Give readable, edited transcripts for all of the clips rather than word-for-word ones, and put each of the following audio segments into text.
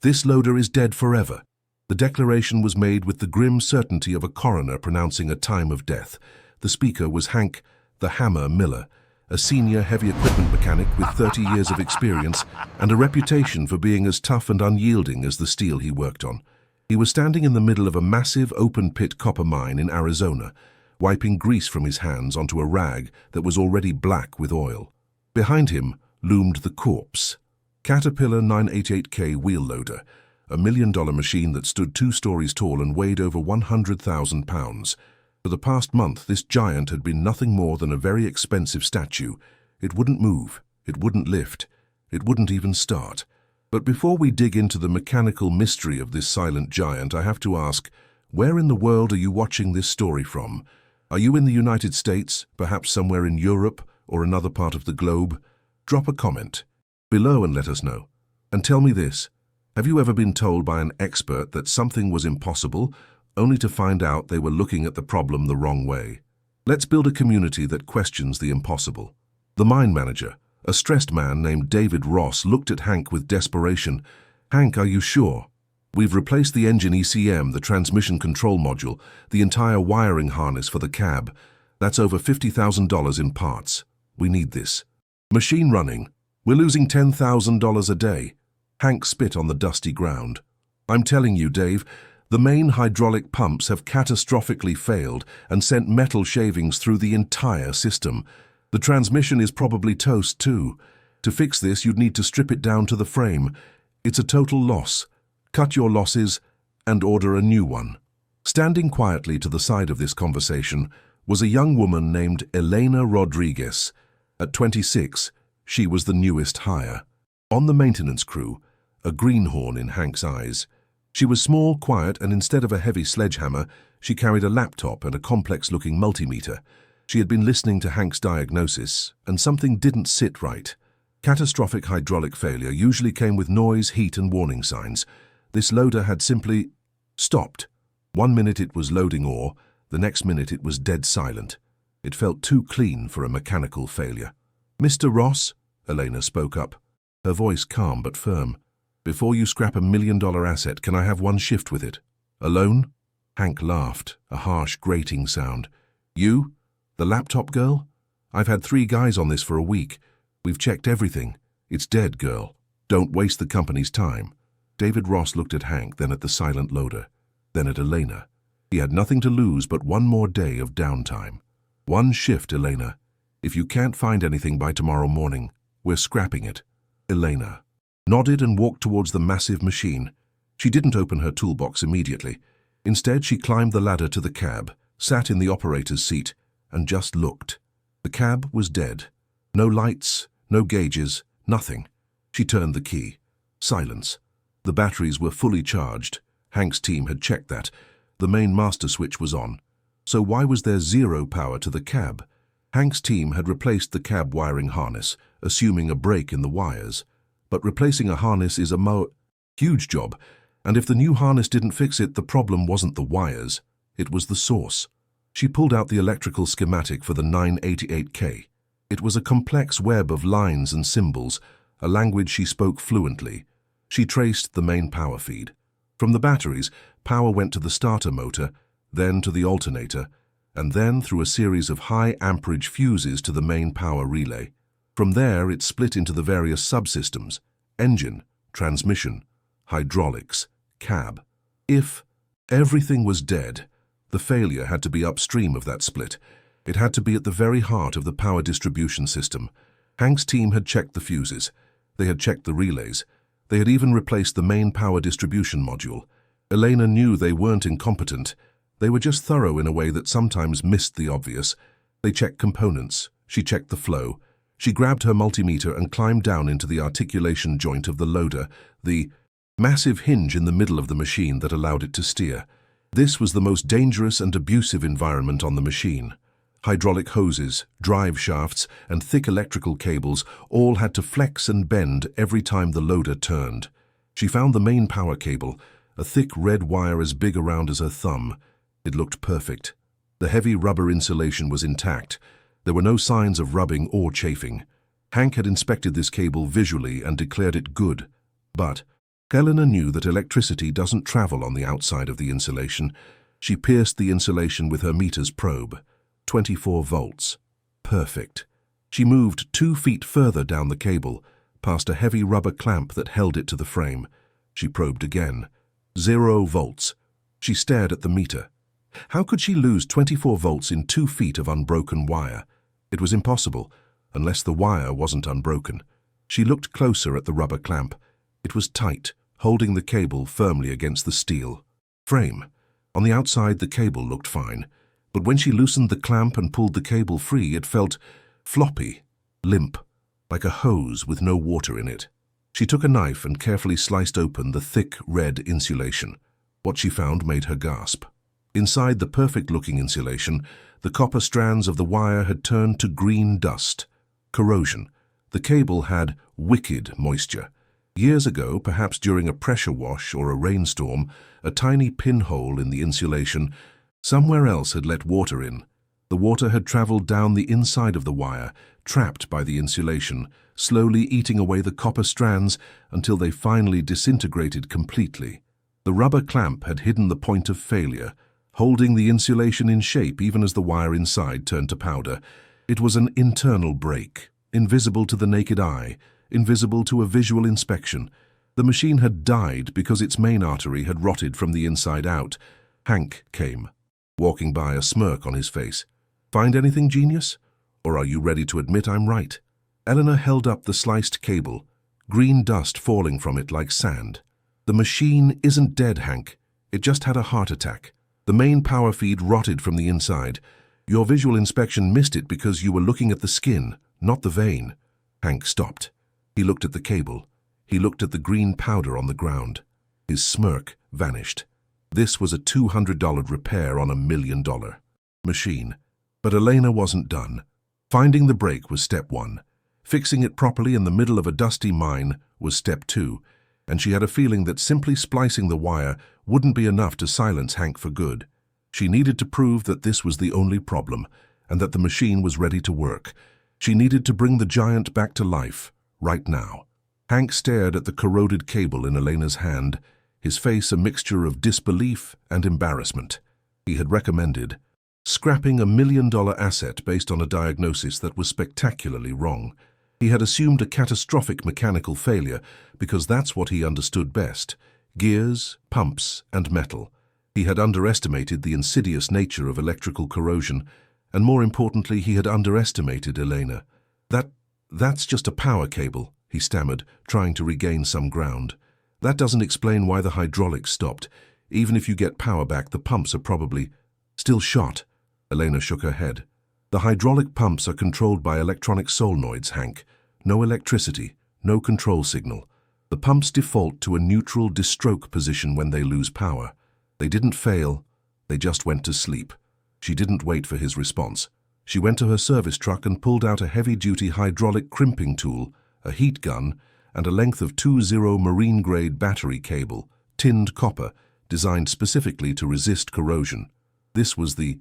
"This loader is dead forever." The declaration was made with the grim certainty of a coroner pronouncing a time of death. The speaker was Hank "the Hammer" Miller, a senior heavy equipment mechanic with 30 years of experience and a reputation for being as tough and unyielding as the steel he worked on. He was standing in the middle of a massive open-pit copper mine in Arizona, wiping grease from his hands onto a rag that was already black with oil. Behind him loomed the corpse. Caterpillar 988K wheel loader, a $1 million machine that stood 2 stories tall and weighed over 100,000 pounds. For the past month, this giant had been nothing more than a very expensive statue. It wouldn't move, it wouldn't lift, it wouldn't even start. But before we dig into the mechanical mystery of this silent giant, I have to ask, where in the world are you watching this story from? Are you in the United States, perhaps somewhere in Europe or another part of the globe? Drop a comment below and let us know. And tell me this, have you ever been told by an expert that something was impossible, only to find out they were looking at the problem the wrong way? Let's build a community that questions the impossible. The mine manager, a stressed man named David Ross, looked at Hank with desperation. "Hank, are you sure? We've replaced the engine ECM, the transmission control module, the entire wiring harness for the cab. That's over $50,000 in parts. We need this. Machine running. We're losing $10,000 a day." Hank spit on the dusty ground. "I'm telling you, Dave, the main hydraulic pumps have catastrophically failed and sent metal shavings through the entire system. The transmission is probably toast too. To fix this, you'd need to strip it down to the frame. It's a total loss. Cut your losses and order a new one." Standing quietly to the side of this conversation was a young woman named Elena Rodriguez. At 26, she was the newest hire. On the maintenance crew, a greenhorn in Hank's eyes. She was small, quiet, and instead of a heavy sledgehammer, she carried a laptop and a complex-looking multimeter. She had been listening to Hank's diagnosis, and something didn't sit right. Catastrophic hydraulic failure usually came with noise, heat, and warning signs. This loader had simply stopped. 1 minute it was loading ore, the next minute it was dead silent. It felt too clean for a mechanical failure. "Mr. Ross," Elena spoke up, her voice calm but firm. "Before you scrap a $1 million asset, can I have one shift with it? Alone?" Hank laughed, a harsh, grating sound. "You? The laptop girl? I've had 3 guys on this for a week. We've checked everything. It's dead, girl. Don't waste the company's time." David Ross looked at Hank, then at the silent loader, then at Elena. He had nothing to lose but 1 more day of downtime. "1 shift, Elena. If you can't find anything by tomorrow morning, we're scrapping it." Elena nodded and walked towards the massive machine. She didn't open her toolbox immediately. Instead, she climbed the ladder to the cab, sat in the operator's seat, and just looked. The cab was dead. No lights, no gauges, nothing. She turned the key. Silence. The batteries were fully charged. Hank's team had checked that. The main master switch was on. So why was there 0 power to the cab? Hank's team had replaced the cab wiring harness, assuming a break in the wires. But replacing a harness is a huge job, and if the new harness didn't fix it, the problem wasn't the wires, it was the source. She pulled out the electrical schematic for the 988K. It was a complex web of lines and symbols, a language she spoke fluently. She traced the main power feed. From the batteries, power went to the starter motor, then to the alternator, and then through a series of high amperage fuses to the main power relay. From there, it split into the various subsystems: engine, transmission, hydraulics, cab. If everything was dead, the failure had to be upstream of that split. It had to be at the very heart of the power distribution system. Hank's team had checked the fuses. They had checked the relays. They had even replaced the main power distribution module. Elena knew they weren't incompetent. They were just thorough in a way that sometimes missed the obvious. They checked components. She checked the flow. She grabbed her multimeter and climbed down into the articulation joint of the loader, the massive hinge in the middle of the machine that allowed it to steer. This was the most dangerous and abusive environment on the machine. Hydraulic hoses, drive shafts, and thick electrical cables all had to flex and bend every time the loader turned. She found the main power cable, a thick red wire as big around as her thumb. It looked perfect. The heavy rubber insulation was intact. There were no signs of rubbing or chafing. Hank had inspected this cable visually and declared it good. But Eleanor knew that electricity doesn't travel on the outside of the insulation. She pierced the insulation with her meter's probe. 24 volts. Perfect. She moved 2 feet further down the cable, past a heavy rubber clamp that held it to the frame. She probed again. 0 volts. She stared at the meter. How could she lose 24 volts in 2 feet of unbroken wire? It was impossible, unless the wire wasn't unbroken. She looked closer at the rubber clamp. It was tight, holding the cable firmly against the steel frame. On the outside, the cable looked fine, but when she loosened the clamp and pulled the cable free, it felt floppy, limp, like a hose with no water in it. She took a knife and carefully sliced open the thick red insulation. What she found made her gasp. Inside the perfect-looking insulation, the copper strands of the wire had turned to green dust. Corrosion. The cable had wicked moisture. Years ago, perhaps during a pressure wash or a rainstorm, a tiny pinhole in the insulation somewhere else had let water in. The water had traveled down the inside of the wire, trapped by the insulation, slowly eating away the copper strands until they finally disintegrated completely. The rubber clamp had hidden the point of failure, holding the insulation in shape even as the wire inside turned to powder. It was an internal break, invisible to the naked eye, invisible to a visual inspection. The machine had died because its main artery had rotted from the inside out. Hank came, walking by, a smirk on his face. "Find anything, genius? Or are you ready to admit I'm right?" Eleanor held up the sliced cable, green dust falling from it like sand. "The machine isn't dead, Hank. It just had a heart attack. The main power feed rotted from the inside. Your visual inspection missed it because you were looking at the skin, not the vein." Hank stopped. He looked at the cable. He looked at the green powder on the ground. His smirk vanished. This was a $200 repair on $1 million machine. But Elena wasn't done. Finding the break was step 1. Fixing it properly in the middle of a dusty mine was step 2. And she had a feeling that simply splicing the wire wouldn't be enough to silence Hank for good. She needed to prove that this was the only problem, and that the machine was ready to work. She needed to bring the giant back to life, right now. Hank stared at the corroded cable in Elena's hand, his face a mixture of disbelief and embarrassment. He had recommended scrapping $1 million asset based on a diagnosis that was spectacularly wrong. He had assumed a catastrophic mechanical failure because that's what he understood best: gears, pumps, and metal. He had underestimated the insidious nature of electrical corrosion, and more importantly, he had underestimated Elena. That's just a power cable," he stammered, trying to regain some ground. "That doesn't explain why the hydraulics stopped. Even if you get power back, the pumps are probably still shot." Elena shook her head. "The hydraulic pumps are controlled by electronic solenoids, Hank. No electricity, no control signal. The pumps default to a neutral disstroke position when they lose power. They didn't fail, they just went to sleep." She didn't wait for his response. She went to her service truck and pulled out a heavy-duty hydraulic crimping tool, a heat gun, and a length of 2-0 marine-grade battery cable, tinned copper, designed specifically to resist corrosion. This was the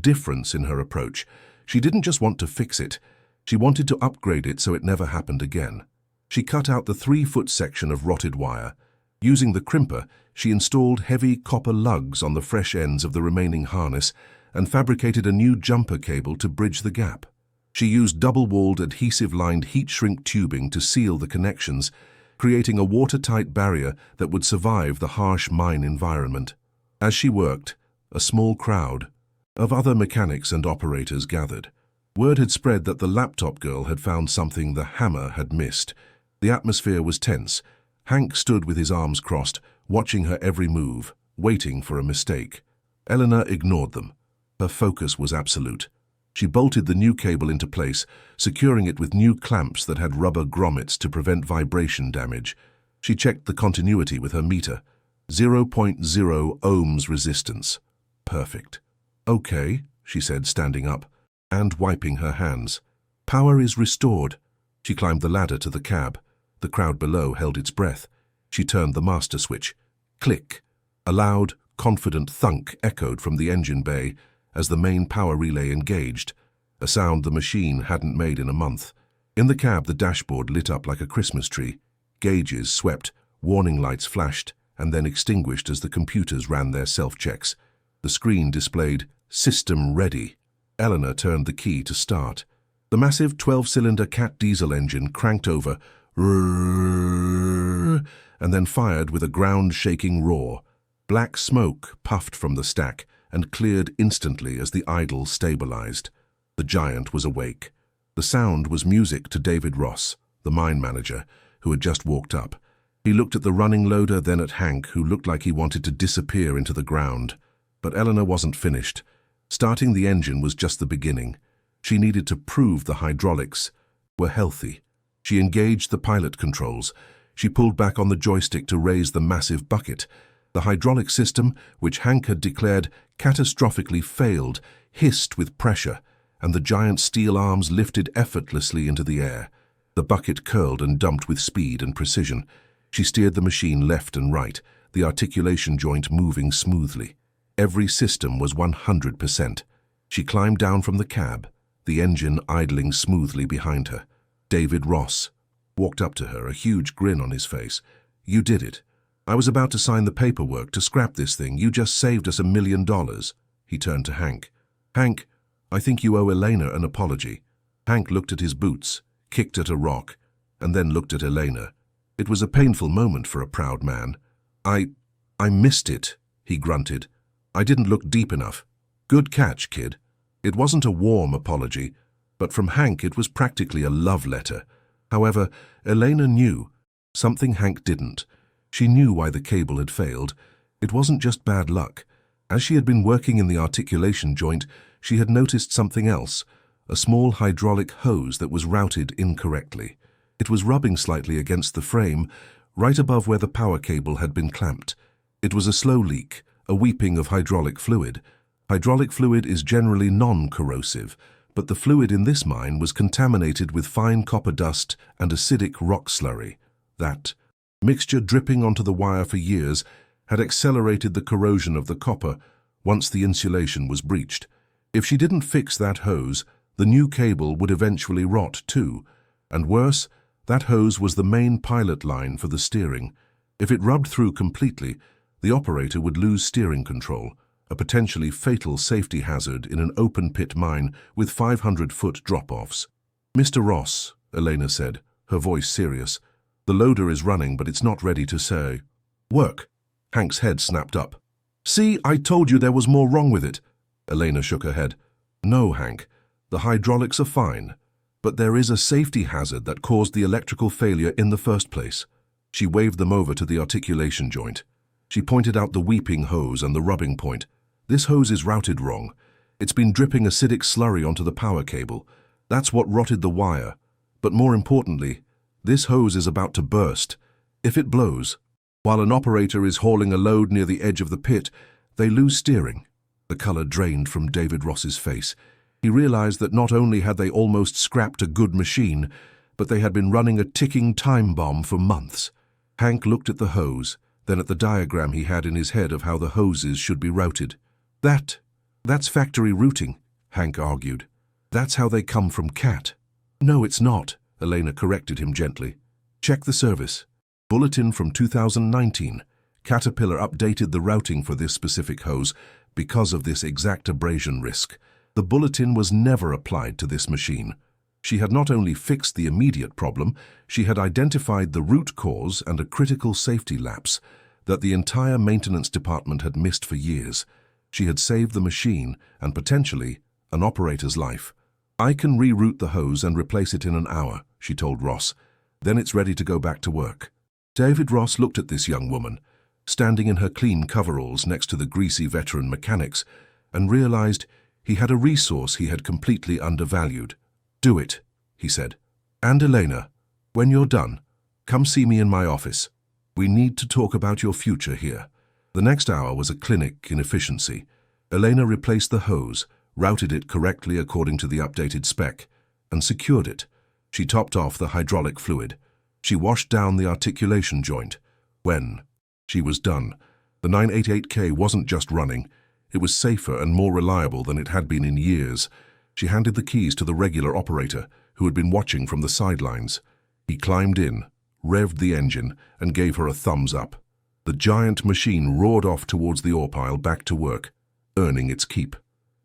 difference in her approach. She didn't just want to fix it. She wanted to upgrade it so it never happened again. She cut out the 3-foot section of rotted wire. Using the crimper, she installed heavy copper lugs on the fresh ends of the remaining harness and fabricated a new jumper cable to bridge the gap. She used double-walled, adhesive-lined heat-shrink tubing to seal the connections, creating a watertight barrier that would survive the harsh mine environment. As she worked, a small crowd of other mechanics and operators gathered. Word had spread that the laptop girl had found something the hammer had missed. The atmosphere was tense. Hank stood with his arms crossed, watching her every move, waiting for a mistake. Eleanor ignored them. Her focus was absolute. She bolted the new cable into place, securing it with new clamps that had rubber grommets to prevent vibration damage. She checked the continuity with her meter. 0.0 ohms resistance. Perfect. "Okay," she said, standing up and wiping her hands. "Power is restored." She climbed the ladder to the cab. The crowd below held its breath. She turned the master switch. Click. A loud, confident thunk echoed from the engine bay as the main power relay engaged, a sound the machine hadn't made in a month. In the cab, the dashboard lit up like a Christmas tree. Gauges swept Warning lights flashed and then extinguished as the computers ran their self-checks. The screen displayed "System Ready." Eleanor turned the key to start. The massive 12-cylinder Cat diesel engine cranked over and then fired with a ground-shaking roar. Black smoke puffed from the stack and cleared instantly as the idle stabilized. The giant was awake. The sound was music to David Ross, the mine manager, who had just walked up. He looked at the running loader, then at Hank, who looked like he wanted to disappear into the ground. But Eleanor wasn't finished. Starting the engine was just the beginning. She needed to prove the hydraulics were healthy. She engaged the pilot controls. She pulled back on the joystick to raise the massive bucket. The hydraulic system, which Hank had declared catastrophically failed, hissed with pressure, and the giant steel arms lifted effortlessly into the air. The bucket curled and dumped with speed and precision. She steered the machine left and right, the articulation joint moving smoothly. Every system was 100%. She climbed down from the cab, the engine idling smoothly behind her. David Ross walked up to her, a huge grin on his face. "You did it. I was about to sign the paperwork to scrap this thing. You just saved us $1 million. He turned to Hank. "Hank, I think you owe Elena an apology." Hank looked at his boots, kicked at a rock, and then looked at Elena. It was a painful moment for a proud man. I missed it," he grunted. "I didn't look deep enough." "Good catch, kid." It wasn't a warm apology, but from Hank it was practically a love letter. However, Elena knew something Hank didn't. She knew why the cable had failed. It wasn't just bad luck. As she had been working in the articulation joint, she had noticed something else, a small hydraulic hose that was routed incorrectly. It was rubbing slightly against the frame, right above where the power cable had been clamped. It was a slow leak, a weeping of hydraulic fluid. Hydraulic fluid is generally non-corrosive, but the fluid in this mine was contaminated with fine copper dust and acidic rock slurry. That mixture, dripping onto the wire for years, had accelerated the corrosion of the copper once the insulation was breached. If she didn't fix that hose, the new cable would eventually rot too. And worse, that hose was the main pilot line for the steering. If it rubbed through completely, the operator would lose steering control, a potentially fatal safety hazard in an open-pit mine with 500-foot drop-offs. "Mr. Ross," Elena said, her voice serious, "the loader is running, but it's not ready to say work." Hank's head snapped up. "See, I told you there was more wrong with it." Elena shook her head. "No, Hank, the hydraulics are fine, but there is a safety hazard that caused the electrical failure in the first place." She waved them over to the articulation joint. She pointed out the weeping hose and the rubbing point. "This hose is routed wrong. It's been dripping acidic slurry onto the power cable. That's what rotted the wire. But more importantly, this hose is about to burst. If it blows, while an operator is hauling a load near the edge of the pit, they lose steering." The color drained from David Ross's face. He realized that not only had they almost scrapped a good machine, but they had been running a ticking time bomb for months. Hank looked at the hose, then at the diagram he had in his head of how the hoses should be routed. That's factory routing," Hank argued. "That's how they come from Cat." "No, it's not," Elena corrected him gently. "Check the service. Bulletin from 2019. Caterpillar updated the routing for this specific hose because of this exact abrasion risk. The bulletin was never applied to this machine." She had not only fixed the immediate problem, she had identified the root cause and a critical safety lapse that the entire maintenance department had missed for years. She had saved the machine and potentially an operator's life. "I can reroute the hose and replace it in an hour," she told Ross. "Then it's ready to go back to work." David Ross looked at this young woman, standing in her clean coveralls next to the greasy veteran mechanics, and realized he had a resource he had completely undervalued. "Do it," he said. "And Elena, when you're done, come see me in my office. We need to talk about your future here." The next hour was a clinic in efficiency. Elena replaced the hose, routed it correctly according to the updated spec, and secured it. She topped off the hydraulic fluid. She washed down the articulation joint. When she was done, the 988K wasn't just running. It was safer and more reliable than it had been in years. She handed the keys to the regular operator, who had been watching from the sidelines. He climbed in, revved the engine, and gave her a thumbs up. The giant machine roared off towards the ore pile, back to work, earning its keep.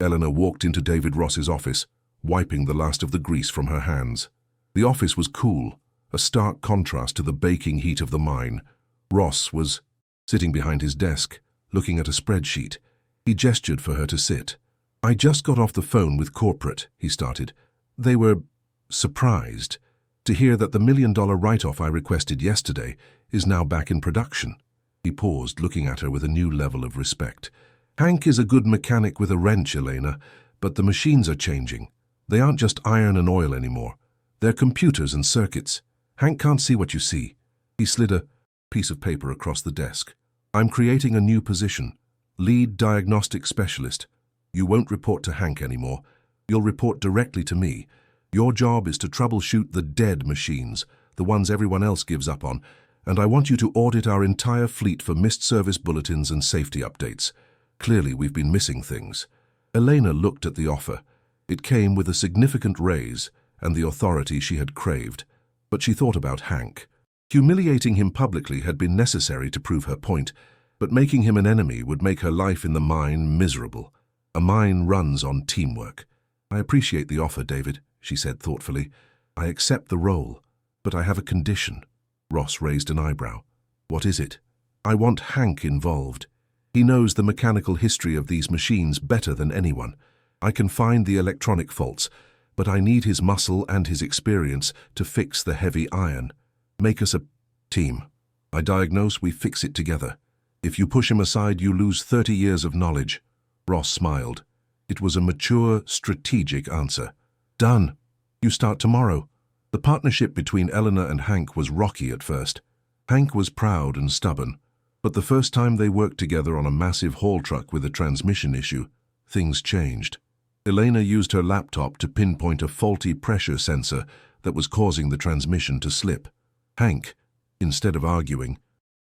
Eleanor walked into David Ross's office, wiping the last of the grease from her hands. The office was cool, a stark contrast to the baking heat of the mine. Ross was sitting behind his desk, looking at a spreadsheet. He gestured for her to sit. "I just got off the phone with corporate," he started. "They were surprised to hear that the $1 million write-off I requested yesterday is now back in production." He paused, looking at her with a new level of respect. "Hank is a good mechanic with a wrench, Elena, but the machines are changing. They aren't just iron and oil anymore. They're computers and circuits. Hank can't see what you see." He slid a piece of paper across the desk. "I'm creating a new position, lead diagnostic specialist. You won't report to Hank anymore. You'll report directly to me. Your job is to troubleshoot the dead machines, the ones everyone else gives up on, and I want you to audit our entire fleet for missed service bulletins and safety updates. Clearly, we've been missing things." Elena looked at the offer. It came with a significant raise and the authority she had craved. But she thought about Hank. Humiliating him publicly had been necessary to prove her point, but making him an enemy would make her life in the mine miserable. A mine runs on teamwork. "I appreciate the offer, David," she said thoughtfully. "I accept the role, but I have a condition." Ross raised an eyebrow. "What is it?" "I want Hank involved. He knows the mechanical history of these machines better than anyone. I can find the electronic faults, but I need his muscle and his experience to fix the heavy iron. Make us a team. I diagnose, we fix it together. If you push him aside, you lose 30 years of knowledge." Ross smiled. It was a mature, strategic answer. "Done. You start tomorrow." The partnership between Eleanor and Hank was rocky at first. Hank was proud and stubborn, but the first time they worked together on a massive haul truck with a transmission issue, things changed. Elena used her laptop to pinpoint a faulty pressure sensor that was causing the transmission to slip. Hank, instead of arguing,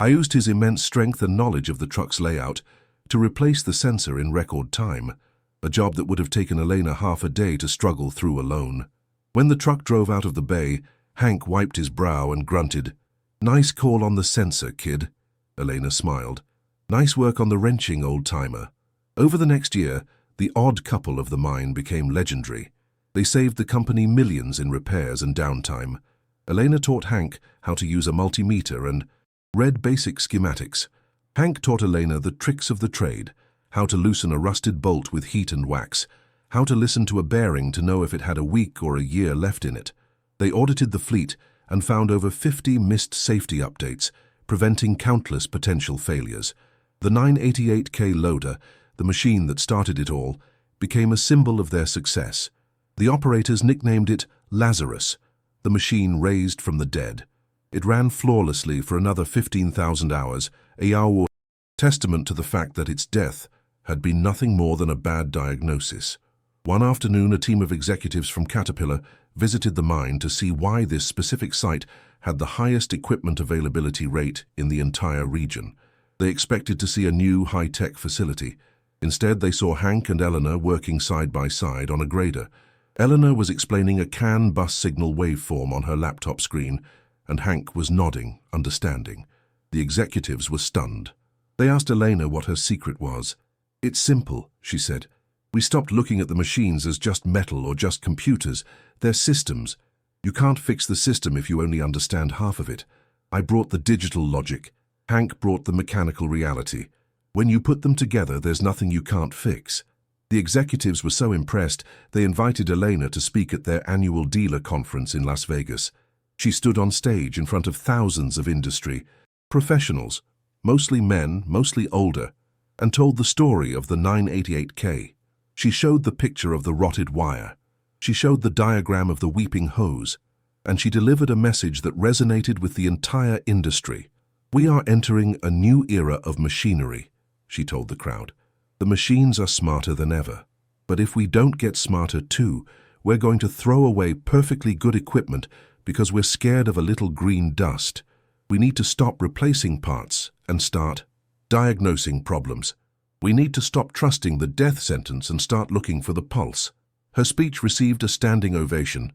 used his immense strength and knowledge of the truck's layout to replace the sensor in record time, a job that would have taken Elena half a day to struggle through alone. When the truck drove out of the bay, Hank wiped his brow and grunted. "Nice call on the sensor, kid." Elena smiled. "Nice work on the wrenching, old-timer." Over the next year, the odd couple of the mine became legendary. They saved the company millions in repairs and downtime. Elena taught Hank how to use a multimeter and read basic schematics. Hank taught Elena the tricks of the trade, how to loosen a rusted bolt with heat and wax, how to listen to a bearing to know if it had a week or a year left in it. They audited the fleet and found over 50 missed safety updates, preventing countless potential failures. The 988K loader, the machine that started it all, became a symbol of their success. The operators nicknamed it Lazarus, the machine raised from the dead. It ran flawlessly for another 15,000 hours, a testament to the fact that its death had been nothing more than a bad diagnosis. One afternoon, a team of executives from Caterpillar visited the mine to see why this specific site had the highest equipment availability rate in the entire region. They expected to see a new high-tech facility. Instead, they saw Hank and Eleanor working side by side on a grader. Eleanor was explaining a CAN bus signal waveform on her laptop screen, and Hank was nodding, understanding. The executives were stunned. They asked Elena what her secret was. "It's simple," she said. "We stopped looking at the machines as just metal or just computers. They're systems. You can't fix the system if you only understand half of it. I brought the digital logic. Hank brought the mechanical reality. When you put them together, there's nothing you can't fix." The executives were so impressed, they invited Elena to speak at their annual dealer conference in Las Vegas. She stood on stage in front of thousands of industry professionals, mostly men, mostly older, and told the story of the 988K. She showed the picture of the rotted wire. She showed the diagram of the weeping hose, and she delivered a message that resonated with the entire industry. "We are entering a new era of machinery," she told the crowd. "The machines are smarter than ever. But if we don't get smarter too, we're going to throw away perfectly good equipment because we're scared of a little green dust. We need to stop replacing parts and start diagnosing problems. We need to stop trusting the death sentence and start looking for the pulse." Her speech received a standing ovation.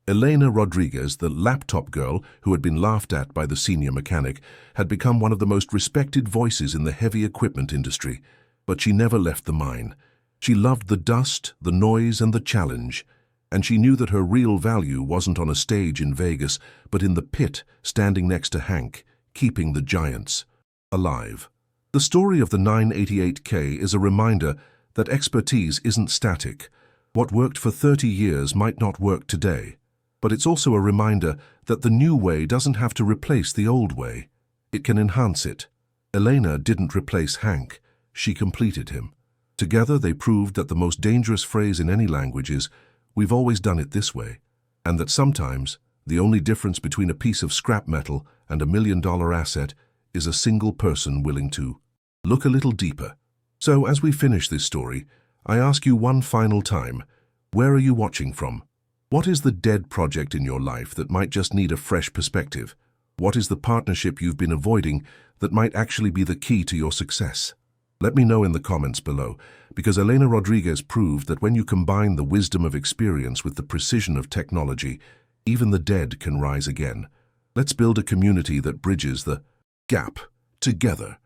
Elena Rodriguez, the laptop girl who had been laughed at by the senior mechanic, had become one of the most respected voices in the heavy equipment industry. But she never left the mine. She loved the dust, the noise, and the challenge. And she knew that her real value wasn't on a stage in Vegas, but in the pit, standing next to Hank, keeping the giants alive. The story of the 988K is a reminder that expertise isn't static. What worked for 30 years might not work today. But it's also a reminder that the new way doesn't have to replace the old way. It can enhance it. Elena didn't replace Hank. She completed him. Together they proved that the most dangerous phrase in any language is, "We've always done it this way," and that sometimes the only difference between a piece of scrap metal and $1 million asset is a single person willing to look a little deeper. So as we finish this story, I ask you one final time, where are you watching from? What is the dead project in your life that might just need a fresh perspective? What is the partnership you've been avoiding that might actually be the key to your success? Let me know in the comments below, because Elena Rodriguez proved that when you combine the wisdom of experience with the precision of technology, even the dead can rise again. Let's build a community that bridges the gap together.